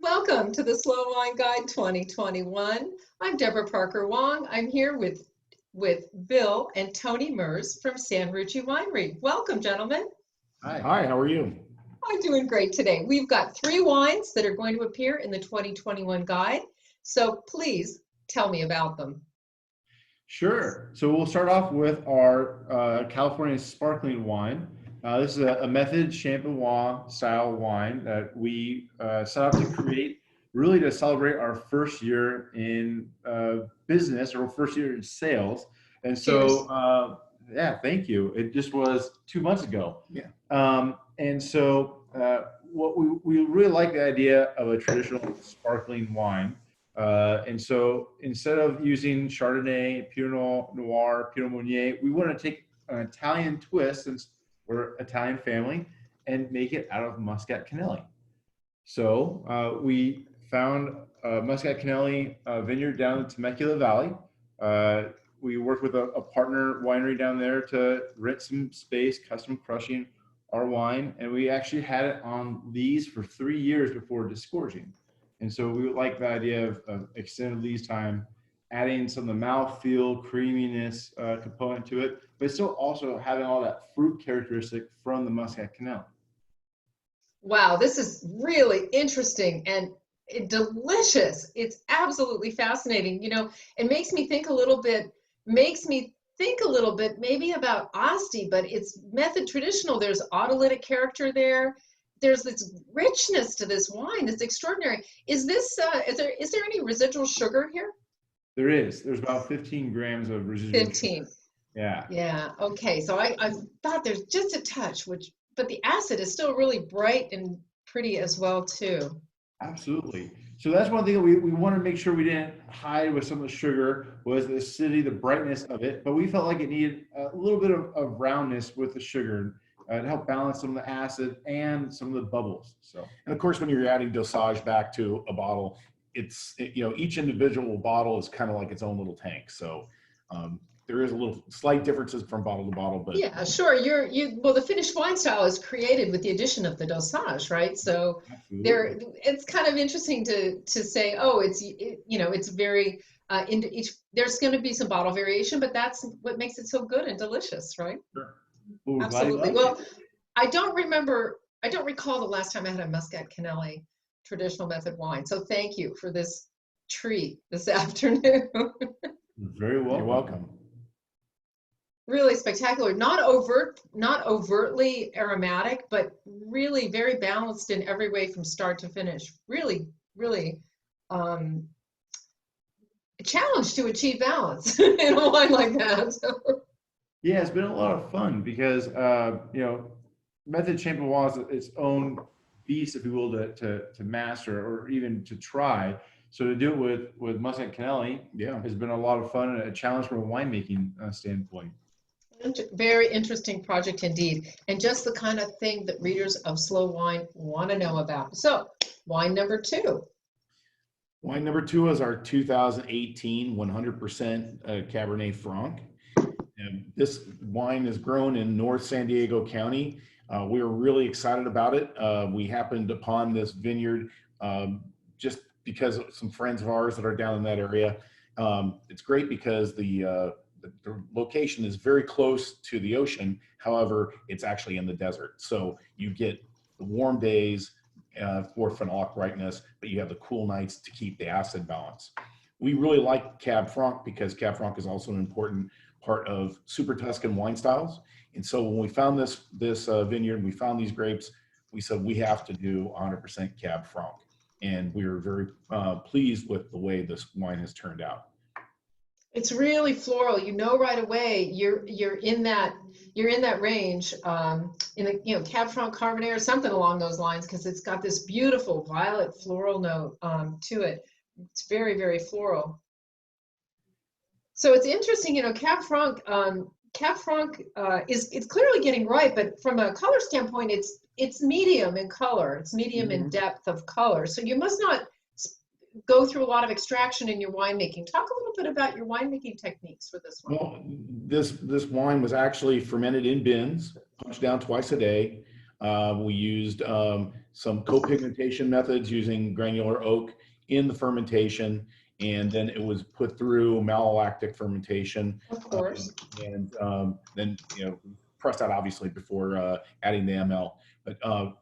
Welcome to the Slow Wine Guide 2021. I'm Deborah Parker Wong. I'm here with Bill and Tony Mers from San Rucci Winery. Welcome, gentlemen. Hi. Hi, how are you? I'm doing great today. We've got 3 wines that are going to appear in the 2021 guide. So please tell me about them. Sure. So we'll start off with our California sparkling wine. This is a method champenois style wine that we set out to create really to celebrate our first year in business or first year in sales. And so, yeah, thank you. It just was 2 months ago. Yeah. And so what we really like the idea of a traditional sparkling wine. And so instead of using Chardonnay, Pinot Noir, Pinot Meunier, we want to take an Italian twist, since we're Italian family, and make it out of Muscat Canelli. So we found Muscat Canelli vineyard down in Temecula Valley. We worked with a partner winery down there to rent some space, custom crushing our wine, and we actually had it on lees for 3 years before disgorging. And so we would like the idea of extended lees time, adding some of the mouthfeel, creaminess component to it, but still also having all that fruit characteristic from the Muscat Canelli. Wow, this is really interesting and delicious. It's absolutely fascinating. You know, it makes me think a little bit maybe about Asti, but it's method traditional. There's autolytic character there. There's this richness to this wine that's extraordinary. Is this is there any residual sugar here? There is. There's about 15 grams of residual 15. sugar. Yeah. Yeah. Okay. So I thought there's just a touch, but the acid is still really bright and pretty as well too. Absolutely. So that's one thing that we wanted to make sure we didn't hide with some of the sugar, was the acidity, the brightness of it, but we felt like it needed a little bit of roundness with the sugar to help balance some of the acid and some of the bubbles. So, and of course, when you're adding dosage back to a bottle, each individual bottle is kind of like its own little tank. So there is a little slight differences from bottle to bottle, but yeah, sure. Well, the finished wine style is created with the addition of the dosage, right? So it's kind of interesting to say, oh, it's very there's going to be some bottle variation, but that's what makes it so good and delicious, right? Sure. Absolutely. Well, I don't recall the last time I had a Muscat Canelli traditional method wine. So thank you for this treat this afternoon. Very well. You're welcome. Really spectacular. Not overtly aromatic, but really very balanced in every way from start to finish. Really, really a challenge to achieve balance in a wine like that. So. Yeah, it's been a lot of fun because method champenois is its own beast, if you will, to master or even to try. So to do it with Muscat Canelli, has been a lot of fun and a challenge from a winemaking standpoint. Very interesting project indeed, and just the kind of thing that readers of Slow Wine want to know about. So, wine number 2. Wine number 2 is our 2018 100% Cabernet Franc. And this wine is grown in North San Diego County. We were really excited about it. We happened upon this vineyard just because of some friends of ours that are down in that area. It's great because the location is very close to the ocean. However, it's actually in the desert. So you get the warm days for phenolic brightness, but you have the cool nights to keep the acid balance. We really like Cab Franc because Cab Franc is also an important part of Super Tuscan wine styles. And so when we found this vineyard, we found these grapes, we said we have to do 100% Cab Franc. And we were very pleased with the way this wine has turned out. It's really floral. You know right away you're in that range in a Cab Franc Cabernet or something along those lines, because it's got this beautiful violet floral note to it. It's very, very floral. So it's interesting, Cab Franc is clearly getting ripe, but from a color standpoint, it's medium in color. It's medium in depth of color. So you must not go through a lot of extraction in your winemaking. Talk a little bit about your winemaking techniques for this one. Well, this wine was actually fermented in bins, punched down twice a day. We used some co-pigmentation methods using granular oak in the fermentation, and then it was put through malolactic fermentation, Of course. and then pressed out obviously before adding the ML. But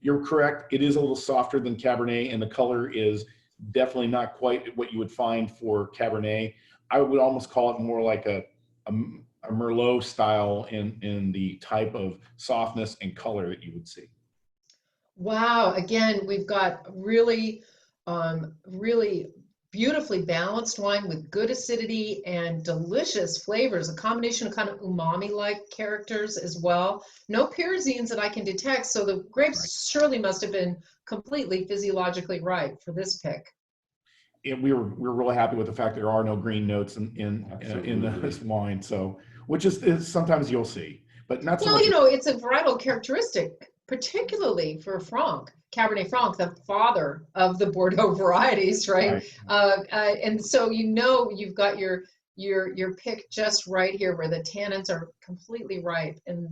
you're correct; it is a little softer than Cabernet, and the color is definitely not quite what you would find for Cabernet. I would almost call it more like a Merlot style in the type of softness and color that you would see. Wow. Again, we've got really, really beautifully balanced wine with good acidity and delicious flavors, a combination of kind of umami-like characters as well. No pyrazines that I can detect, so the grapes surely must have been completely physiologically ripe for this pick. And we're really happy with the fact there are no green notes in this wine. So, which is sometimes you'll see, but not so Well, much. you know, it's a varietal characteristic, particularly for Franc, Cabernet Franc, the father of the Bordeaux varieties, right? And so you've got your pick just right here, where the tannins are completely ripe and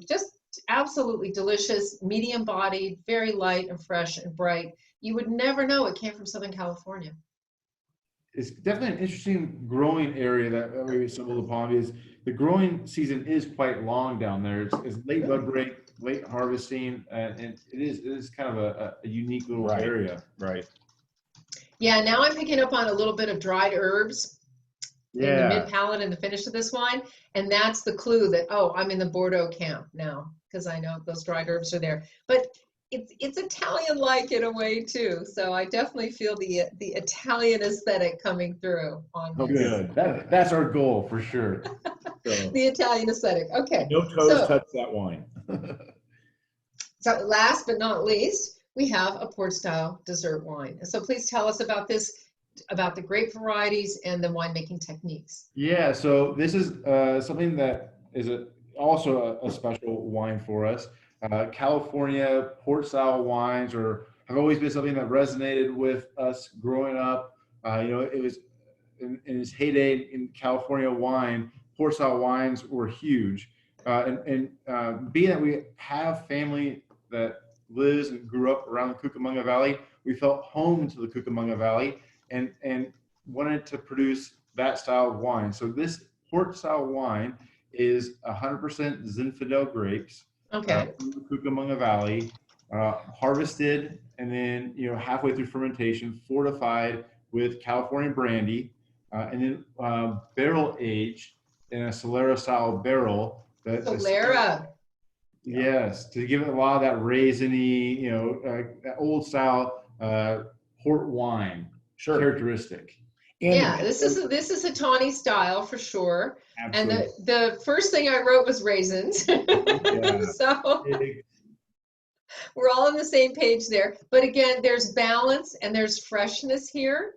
just absolutely delicious, medium bodied, very light and fresh and bright. You would never know it came from Southern California. It's definitely an interesting growing area that maybe stumbled upon, because the growing season is quite long down there. It's late bud break, late harvesting, and it is kind of a unique little area. Right. Yeah, now I'm picking up on a little bit of dried herbs in the mid palate and the finish of this wine, and that's the clue that, oh, I'm in the Bordeaux camp now, because I know those dried herbs are there. But it's Italian-like in a way too, so I definitely feel the Italian aesthetic coming through on this. Oh, good. That's our goal for sure. So, the Italian aesthetic. Okay. no toes touch that wine. So last but not least, we have a port-style dessert wine. So please tell us about this, about the grape varieties and the winemaking techniques. Yeah, so this is something that is also a special wine for us. California port-style wines have always been something that resonated with us growing up. It was in its heyday in California wine, port-style wines were huge. Being that we have family that lives and grew up around the Cucamonga Valley, we felt home to the Cucamonga Valley and wanted to produce that style of wine. So this port-style wine is 100% Zinfandel grapes. Okay. From the Cucamonga Valley, harvested and then halfway through fermentation, fortified with California brandy, and then barrel aged in a Solera style barrel. Solera. Yes, to give it a lot of that raisiny, that old style port wine characteristic. And this is a tawny style for sure. Absolutely. And the first thing I wrote was raisins. So we're all on the same page there. But again, there's balance and there's freshness here.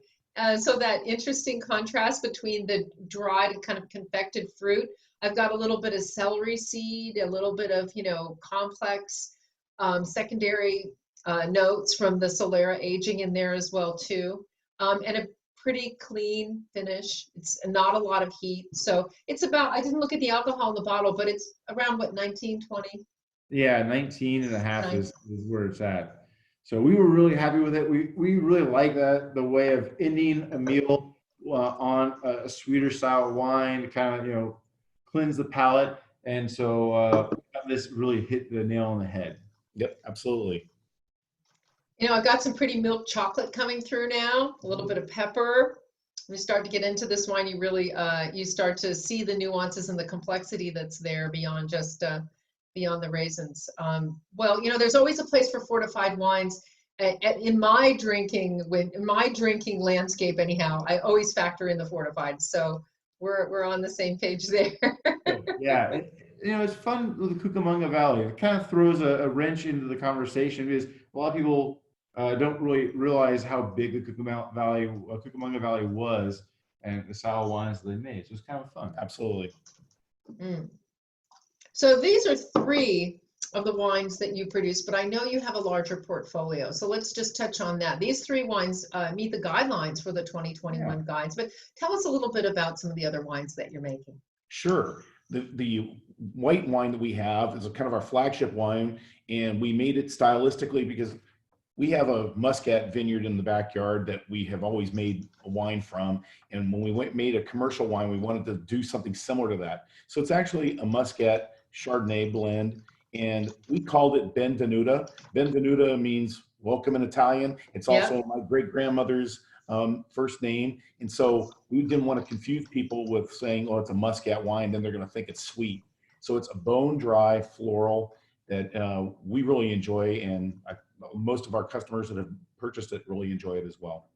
So that interesting contrast between the dried kind of confected fruit. I've got a little bit of celery seed, a little bit of, complex secondary notes from the Solera aging in there as well too. And a pretty clean finish. It's not a lot of heat. So it's about, I didn't look at the alcohol in the bottle, but it's around what, 19, 20? Yeah, 19 and a half is where it's at. So we were really happy with it. We really like that, the way of ending a meal on a sweeter style wine to kind of, cleanse the palate. And so this really hit the nail on the head. Yep, absolutely. I've got some pretty milk chocolate coming through now, a little bit of pepper. When you start to get into this wine, you really, you start to see the nuances and the complexity that's there beyond just, beyond the raisins. Well, there's always a place for fortified wines. In my drinking landscape, anyhow, I always factor in the fortified. So we're on the same page there. Yeah. It's fun with the Cucamonga Valley. It kind of throws a wrench into the conversation, because a lot of people don't really realize how big the Cucamonga Valley was and the style of wines that they made. So it's kind of fun. Absolutely. So these are 3 of the wines that you produce, but I know you have a larger portfolio. So let's just touch on that. These 3 wines meet the guidelines for the 2021 guides, but tell us a little bit about some of the other wines that you're making. Sure. The white wine that we have is a kind of our flagship wine, and we made it stylistically because we have a Muscat vineyard in the backyard that we have always made a wine from. And when we made a commercial wine, we wanted to do something similar to that. So it's actually a Muscat Chardonnay blend, and we called it Benvenuta. Benvenuta means welcome in Italian. It's also my great grandmother's first name. And so we didn't want to confuse people with saying, oh, it's a Muscat wine, then they're going to think it's sweet. So it's a bone dry floral that we really enjoy, and most of our customers that have purchased it really enjoy it as well.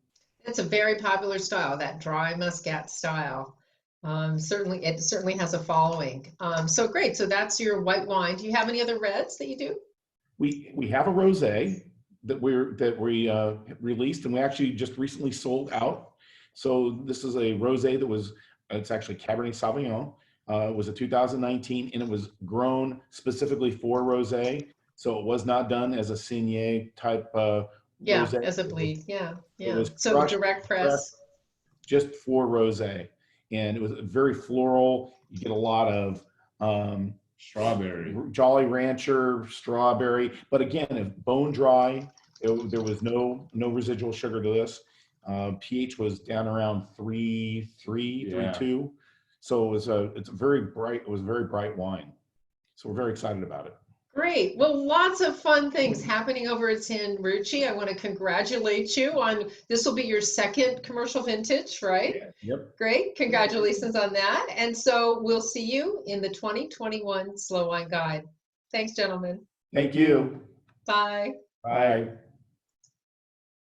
It's a very popular style, that dry Muscat style. It certainly has a following. So great. So that's your white wine. Do you have any other reds that you do? We have a rosé that we released, and we actually just recently sold out. So this is a rosé it's actually Cabernet Sauvignon. It was a 2019, and it was grown specifically for rosé. So it was not done as a Saignée type rosé. As a bleed. Yeah. It was So crushed, direct press. just for rosé, and it was very floral. You get a lot of Strawberry. Jolly Rancher, strawberry, but again, if bone dry, there was no residual sugar to this. pH was down around 3.2. So it's a very bright wine. So we're very excited about it. Great. Well, lots of fun things happening over at San Rucci. I want to congratulate you on, this will be your second commercial vintage, right? Yeah, yep. Great. Congratulations on that. And so we'll see you in the 2021 Slow Wine Guide. Thanks, gentlemen. Thank you. Bye. Bye.